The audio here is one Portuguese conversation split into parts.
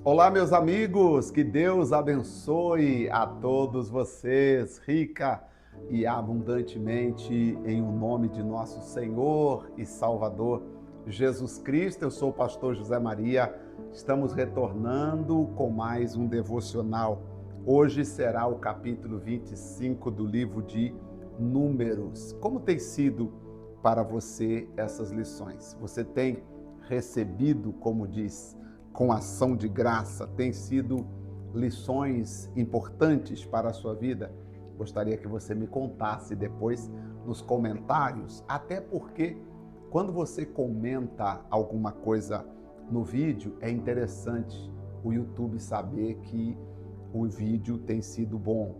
Olá, meus amigos, que Deus abençoe a todos vocês, rica e abundantemente, em o nome de nosso Senhor e Salvador Jesus Cristo. Eu sou o pastor José Maria, estamos retornando com mais um devocional. Hoje será o capítulo 25 do livro de Números. Como tem sido para você essas lições? Você tem recebido, como diz, com ação de graça, tem sido lições importantes para a sua vida? Gostaria que você me contasse depois nos comentários, até porque quando você comenta alguma coisa no vídeo, é interessante o YouTube saber que o vídeo tem sido bom.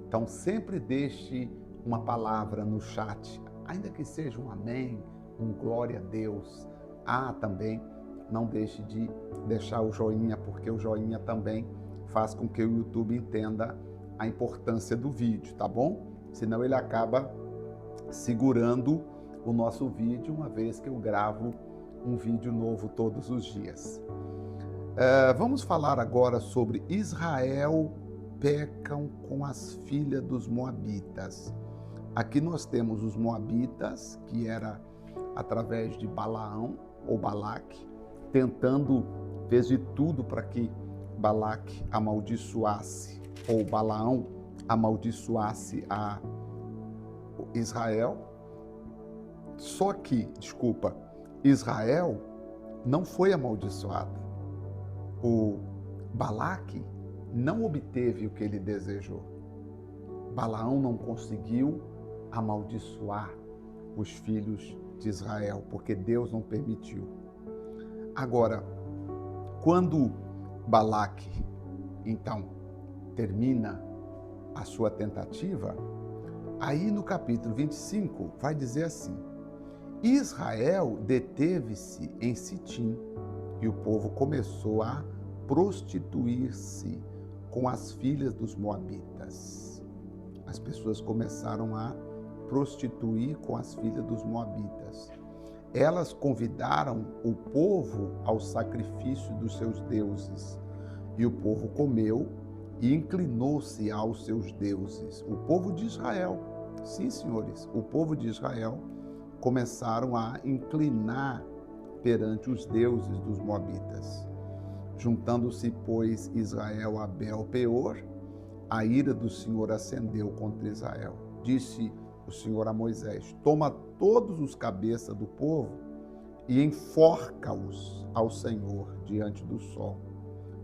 Então sempre deixe uma palavra no chat, ainda que seja um amém, um glória a Deus. Também não deixe de deixar o joinha, porque o joinha também faz com que o YouTube entenda a importância do vídeo, tá bom? Senão ele acaba segurando o nosso vídeo, uma vez que eu gravo um vídeo novo todos os dias. Vamos falar agora sobre Israel pecam com as filhas dos Moabitas. Aqui nós temos os Moabitas, que era através de Balaão ou Balaque, fez de tudo para que Balaque amaldiçoasse, ou Balaão amaldiçoasse a Israel. Só que, Israel não foi amaldiçoado. O Balaque não obteve o que ele desejou. Balaão não conseguiu amaldiçoar os filhos de Israel, porque Deus não permitiu. Agora, quando Balaque, então, termina a sua tentativa, aí no capítulo 25 vai dizer assim: Israel deteve-se em Sitim e o povo começou a prostituir-se com as filhas dos Moabitas. As pessoas começaram a prostituir com as filhas dos Moabitas. Elas convidaram o povo ao sacrifício dos seus deuses. E o povo comeu e inclinou-se aos seus deuses. O povo de Israel, sim, senhores, o povo de Israel começaram a inclinar perante os deuses dos Moabitas. Juntando-se, pois, Israel a Baal-peor, a ira do Senhor acendeu contra Israel. Disse o Senhor a Moisés: toma todos os cabeças do povo e enforca-os ao Senhor diante do sol,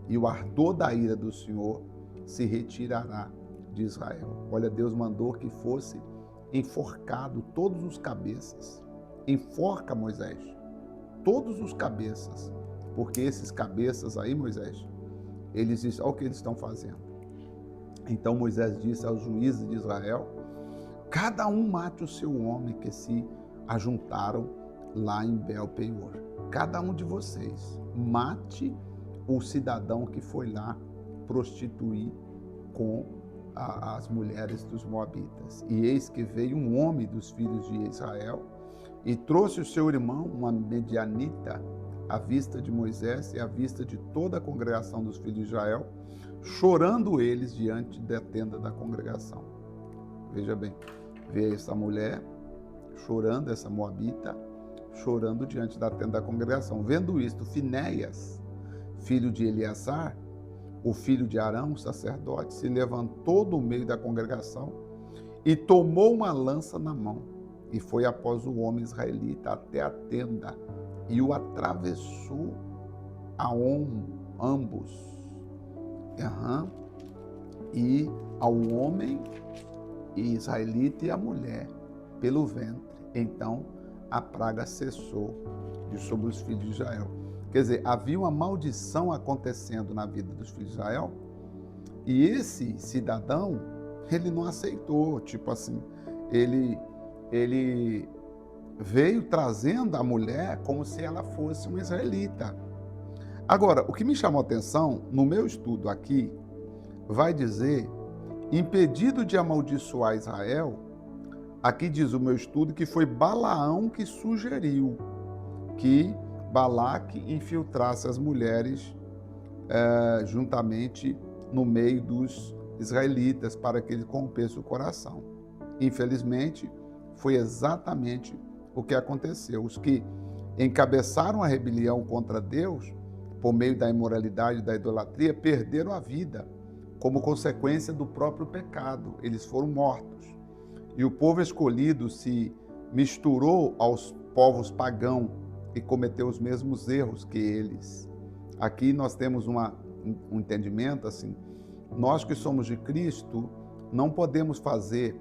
e o ardor da ira do Senhor se retirará de Israel. Olha, Deus mandou que fosse enforcado todos os cabeças. Enforca, Moisés, todos os cabeças, porque esses cabeças aí, Moisés, eles dizem: olha o que eles estão fazendo. Então Moisés disse aos juízes de Israel: cada um mate o seu homem que se ajuntaram lá em Baal-peor. Cada um de vocês mate o cidadão que foi lá prostituir com as mulheres dos Moabitas. E eis que veio um homem dos filhos de Israel e trouxe o seu irmão, uma medianita, à vista de Moisés e à vista de toda a congregação dos filhos de Israel, chorando eles diante da tenda da congregação. Veja bem, vê essa mulher chorando, essa moabita, chorando diante da tenda da congregação. Vendo isto, Finéias, filho de Eleazar, o filho de Arão, o sacerdote, se levantou do meio da congregação e tomou uma lança na mão e foi após o homem israelita até a tenda e o atravessou a ambos. E ao homem israelita e a mulher pelo ventre. Então a praga cessou de sobre os filhos de Israel. Quer dizer, havia uma maldição acontecendo na vida dos filhos de Israel e esse cidadão, ele não aceitou, tipo assim, ele veio trazendo a mulher como se ela fosse uma israelita. Agora, o que me chamou a atenção, no meu estudo aqui, vai dizer, impedido de amaldiçoar Israel, aqui diz o meu estudo que foi Balaão que sugeriu que Balaque infiltrasse as mulheres juntamente no meio dos israelitas, para que ele rompesse o coração. Infelizmente, foi exatamente o que aconteceu. Os que encabeçaram a rebelião contra Deus, por meio da imoralidade e da idolatria, perderam a vida como consequência do próprio pecado. Eles foram mortos. E o povo escolhido se misturou aos povos pagãos e cometeu os mesmos erros que eles. Aqui nós temos um entendimento assim: nós que somos de Cristo não podemos fazer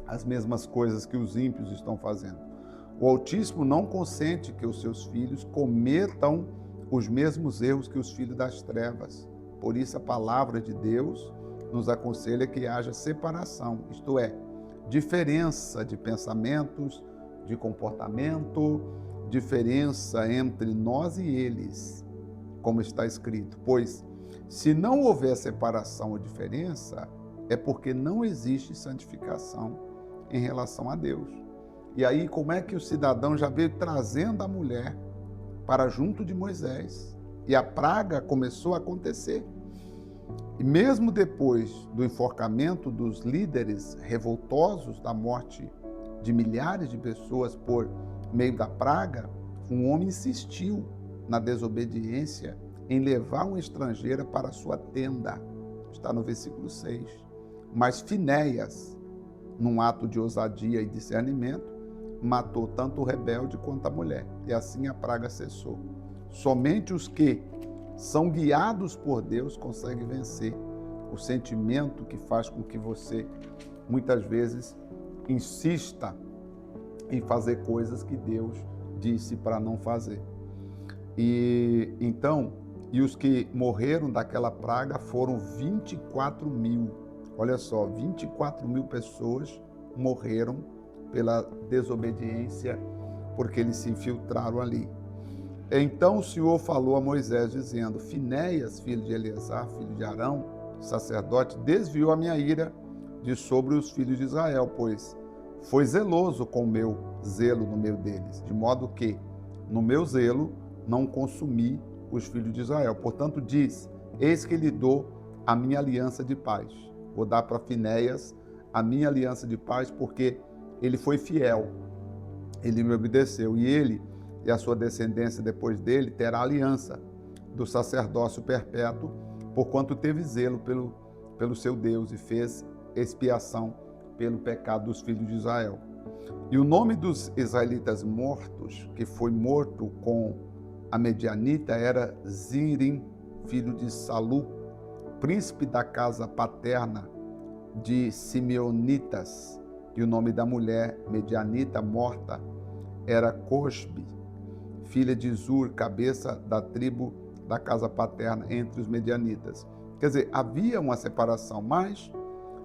as mesmas coisas que os ímpios estão fazendo. O Altíssimo não consente que os seus filhos cometam os mesmos erros que os filhos das trevas. Por isso a palavra de Deus nos aconselha que haja separação, isto é, diferença de pensamentos, de comportamento, diferença entre nós e eles, como está escrito. Pois, se não houver separação ou diferença, é porque não existe santificação em relação a Deus. E aí, como é que o cidadão já veio trazendo a mulher para junto de Moisés? E a praga começou a acontecer. E mesmo depois do enforcamento dos líderes revoltosos, da morte de milhares de pessoas por meio da praga, um homem insistiu na desobediência em levar uma estrangeira para a sua tenda. Está no versículo 6. Mas Finéias, num ato de ousadia e discernimento, matou tanto o rebelde quanto a mulher. E assim a praga cessou. Somente os que são guiados por Deus conseguem vencer o sentimento que faz com que você, muitas vezes, insista em fazer coisas que Deus disse para não fazer. E então, os que morreram daquela praga foram 24 mil. Olha só, 24 mil pessoas morreram pela desobediência, porque eles se infiltraram ali. Então o Senhor falou a Moisés, dizendo: Finéias, filho de Eleazar, filho de Arão, sacerdote, desviou a minha ira de sobre os filhos de Israel, pois foi zeloso com o meu zelo no meio deles, de modo que, no meu zelo, não consumi os filhos de Israel. Portanto, diz: eis que lhe dou a minha aliança de paz. Vou dar para Finéias a minha aliança de paz, porque ele foi fiel, ele me obedeceu, e ele e a sua descendência depois dele terá a aliança do sacerdócio perpétuo, porquanto teve zelo pelo seu Deus e fez expiação pelo pecado dos filhos de Israel. E o nome dos israelitas mortos, que foi morto com a medianita, era Zirim, filho de Salu, príncipe da casa paterna de Simeonitas. E o nome da mulher medianita morta era Cosbe, filha de Zur, cabeça da tribo da casa paterna entre os medianitas. Quer dizer, havia uma separação, mas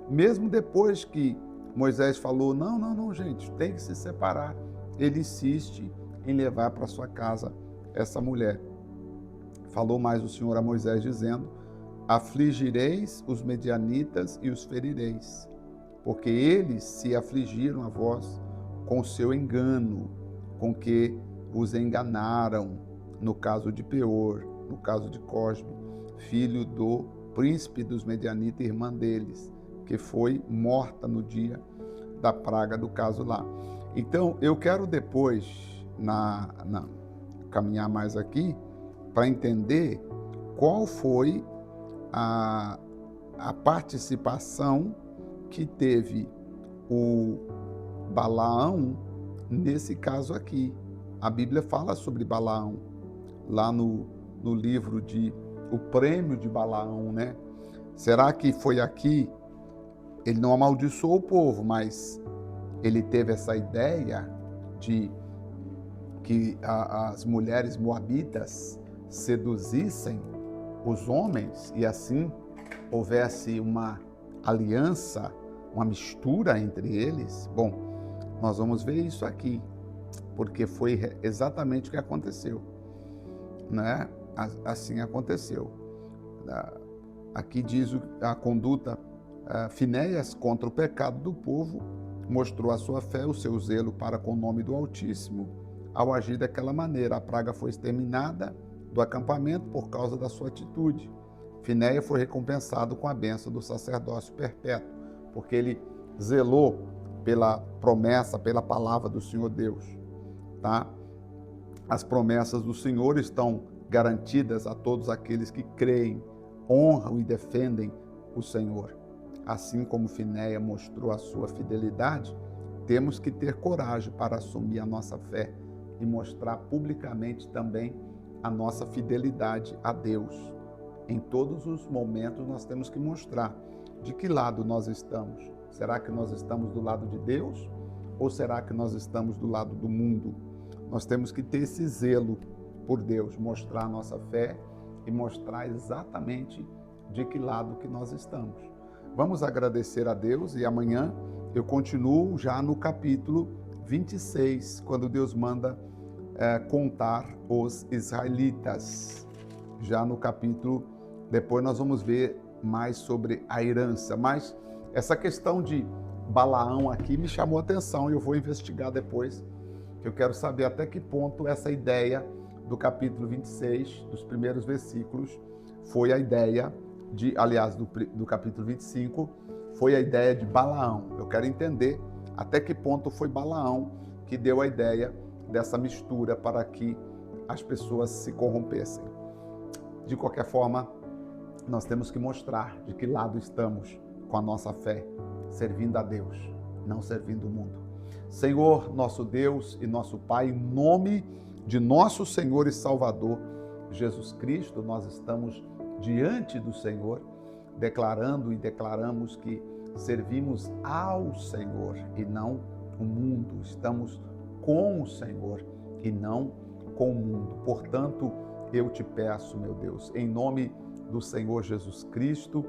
mesmo depois que Moisés falou: não, gente, tem que se separar, ele insiste em levar para sua casa essa mulher. Falou mais o Senhor a Moisés, dizendo: afligireis os medianitas e os ferireis, porque eles se afligiram a vós com o seu engano, com que os enganaram, no caso de Peor, no caso de Cosbe, filho do príncipe dos medianitas, irmã deles, que foi morta no dia da praga do caso lá. Então, eu quero depois caminhar mais aqui para entender qual foi a participação que teve o Balaão nesse caso aqui. A Bíblia fala sobre Balaão, lá no livro de O Prêmio de Balaão, né? Será que foi aqui? Ele não amaldiçoou o povo, mas ele teve essa ideia de que as mulheres moabitas seduzissem os homens e assim houvesse uma aliança, uma mistura entre eles. Bom, nós vamos ver isso aqui, porque foi exatamente o que aconteceu, né? Assim aconteceu. Aqui diz a conduta. Finéias, contra o pecado do povo, mostrou a sua fé, o seu zelo para com o nome do Altíssimo. Ao agir daquela maneira, a praga foi exterminada do acampamento por causa da sua atitude. Finéia foi recompensado com a bênção do sacerdócio perpétuo, porque ele zelou pela promessa, pela palavra do Senhor Deus. Tá? As promessas do Senhor estão garantidas a todos aqueles que creem, honram e defendem o Senhor. Assim como Finéia mostrou a sua fidelidade, temos que ter coragem para assumir a nossa fé e mostrar publicamente também a nossa fidelidade a Deus. Em todos os momentos nós temos que mostrar de que lado nós estamos. Será que nós estamos do lado de Deus ou será que nós estamos do lado do mundo? Nós temos que ter esse zelo por Deus, mostrar a nossa fé e mostrar exatamente de que lado que nós estamos. Vamos agradecer a Deus e amanhã eu continuo já no capítulo 26, quando Deus manda contar os israelitas. Já no capítulo, depois nós vamos ver mais sobre a herança, mas essa questão de Balaão aqui me chamou a atenção e eu vou investigar depois, que eu quero saber até que ponto essa ideia do capítulo 26, dos primeiros versículos, foi a ideia do capítulo 25, foi a ideia de Balaão. Eu quero entender até que ponto foi Balaão que deu a ideia dessa mistura para que as pessoas se corrompessem. De qualquer forma, nós temos que mostrar de que lado estamos com a nossa fé, servindo a Deus, não servindo o mundo. Senhor, nosso Deus e nosso Pai, em nome de nosso Senhor e Salvador, Jesus Cristo, nós estamos diante do Senhor, declarando e declaramos que servimos ao Senhor e não o mundo. Estamos com o Senhor e não com o mundo. Portanto, eu te peço, meu Deus, em nome do Senhor Jesus Cristo,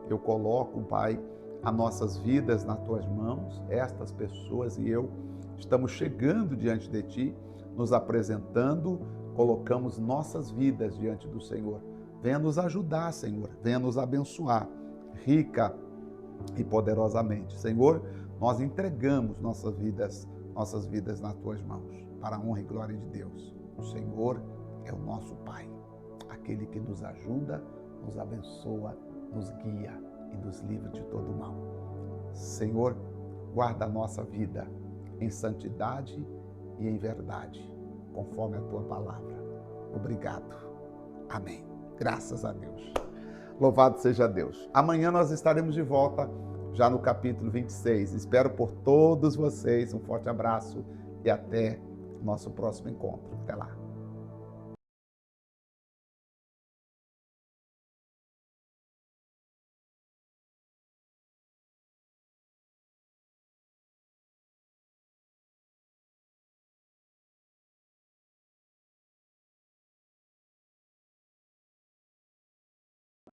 eu coloco, Pai, as nossas vidas nas tuas mãos. Estas pessoas e eu estamos chegando diante de ti, nos apresentando, colocamos nossas vidas diante do Senhor. Venha nos ajudar, Senhor, venha nos abençoar, rica e poderosamente. Senhor, nós entregamos nossas vidas nas tuas mãos, para a honra e glória de Deus. O Senhor é o nosso Pai, aquele que nos ajuda, nos abençoa, nos guia e nos livra de todo o mal. Senhor, guarda a nossa vida em santidade e em verdade, conforme a tua palavra. Obrigado. Amém. Graças a Deus. Louvado seja Deus. Amanhã nós estaremos de volta já no capítulo 26. Espero por todos vocês. Um forte abraço e até nosso próximo encontro. Até lá.